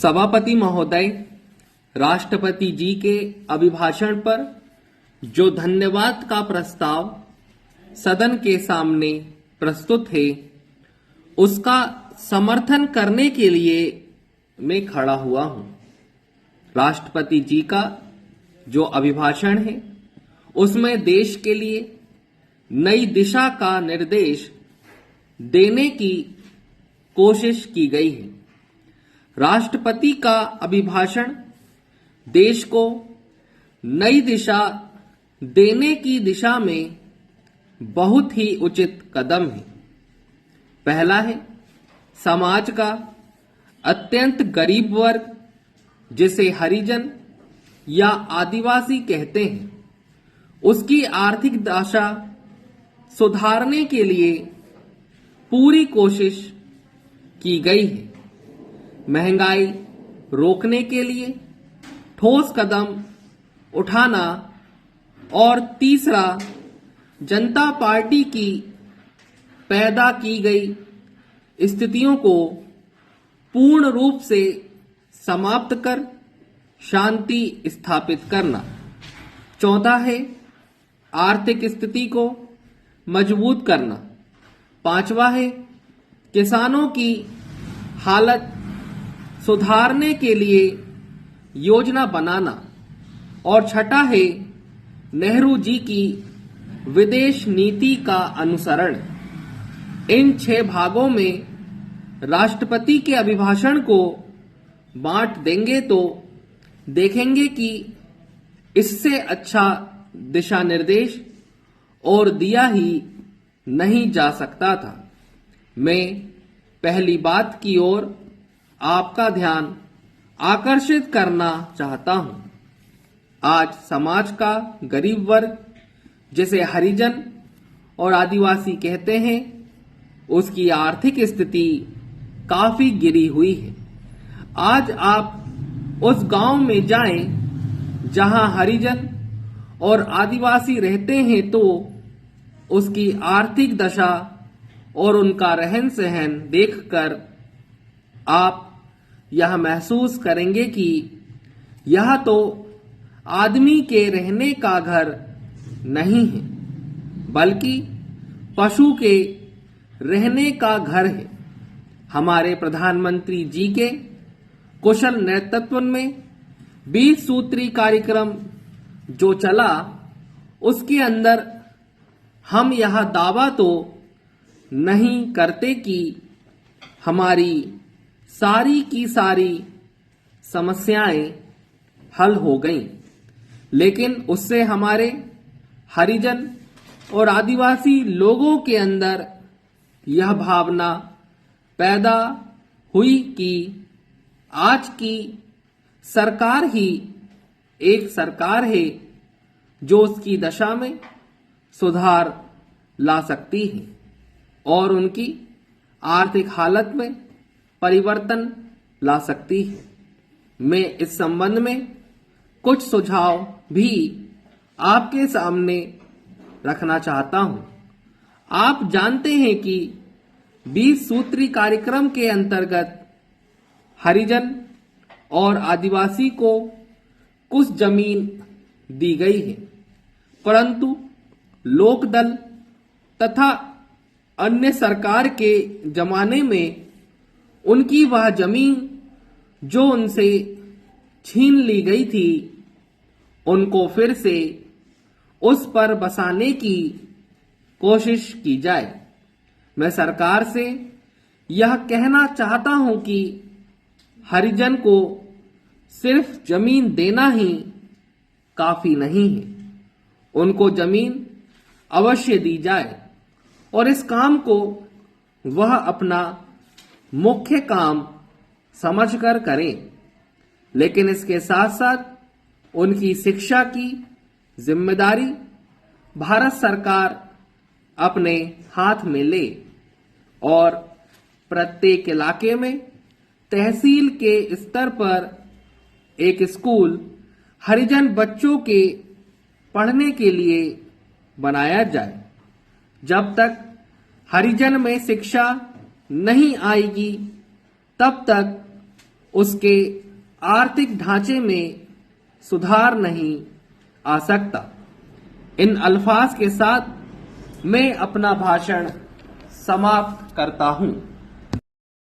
सभापति महोदय, राष्ट्रपति जी के अभिभाषण पर जो धन्यवाद का प्रस्ताव सदन के सामने प्रस्तुत है, उसका समर्थन करने के लिए मैं खड़ा हुआ हूं। राष्ट्रपति जी का जो अभिभाषण है, उसमें देश के लिए नई दिशा का निर्देश देने की कोशिश की गई है। राष्ट्रपति का अभिभाषण देश को नई दिशा देने की दिशा में बहुत ही उचित कदम है। पहला है, समाज का अत्यंत गरीब वर्ग, जिसे हरिजन या आदिवासी कहते हैं, उसकी आर्थिक दशा सुधारने के लिए पूरी कोशिश की गई है। महंगाई रोकने के लिए ठोस कदम उठाना और तीसरा, जनता पार्टी की पैदा की गई स्थितियों को पूर्ण रूप से समाप्त कर शांति स्थापित करना। चौथा है, आर्थिक स्थिति को मजबूत करना। पांचवा है, किसानों की हालत सुधारने के लिए योजना बनाना। और छठा है, नेहरू जी की विदेश नीति का अनुसरण। इन 6 भागों में राष्ट्रपति के अभिभाषण को बांट देंगे तो देखेंगे कि इससे अच्छा दिशा निर्देश और दिया ही नहीं जा सकता था। मैं पहली बात की ओर आपका ध्यान आकर्षित करना चाहता हूं। आज समाज का गरीब वर्ग, जिसे हरिजन और आदिवासी कहते हैं, उसकी आर्थिक स्थिति काफी गिरी हुई है। आज आप उस गांव में जाएं जहां हरिजन और आदिवासी रहते हैं, तो उसकी आर्थिक दशा और उनका रहन सहन देखकर आप यह महसूस करेंगे कि यह तो आदमी के रहने का घर नहीं है, बल्कि पशु के रहने का घर है। हमारे प्रधानमंत्री जी के कुशल नेतृत्व में 20 सूत्री कार्यक्रम जो चला, उसके अंदर हम यह दावा तो नहीं करते कि हमारी सारी की सारी समस्याएं हल हो गईं, लेकिन उससे हमारे हरिजन और आदिवासी लोगों के अंदर यह भावना पैदा हुई कि आज की सरकार ही एक सरकार है जो उसकी दशा में सुधार ला सकती है और उनकी आर्थिक हालत में परिवर्तन ला सकती है। मैं इस संबंध में कुछ सुझाव भी आपके सामने रखना चाहता हूं। आप जानते हैं कि 20 सूत्री कार्यक्रम के अंतर्गत हरिजन और आदिवासी को कुछ जमीन दी गई है, परंतु लोकदल तथा अन्य सरकार के जमाने में उनकी वह जमीन जो उनसे छीन ली गई थी, उनको फिर से उस पर बसाने की कोशिश की जाए। मैं सरकार से यह कहना चाहता हूं कि हरिजन को सिर्फ जमीन देना ही काफी नहीं है, उनको जमीन अवश्य दी जाए और इस काम को वह अपना मुख्य काम समझकर करें। लेकिन इसके साथ साथ उनकी शिक्षा की जिम्मेदारी भारत सरकार अपने हाथ में ले और प्रत्येक इलाके में तहसील के स्तर पर एक स्कूल हरिजन बच्चों के पढ़ने के लिए बनाया जाए। जब तक हरिजन में शिक्षा नहीं आएगी, तब तक उसके आर्थिक ढांचे में सुधार नहीं आ सकता। इन अल्फाज के साथ मैं अपना भाषण समाप्त करता हूं।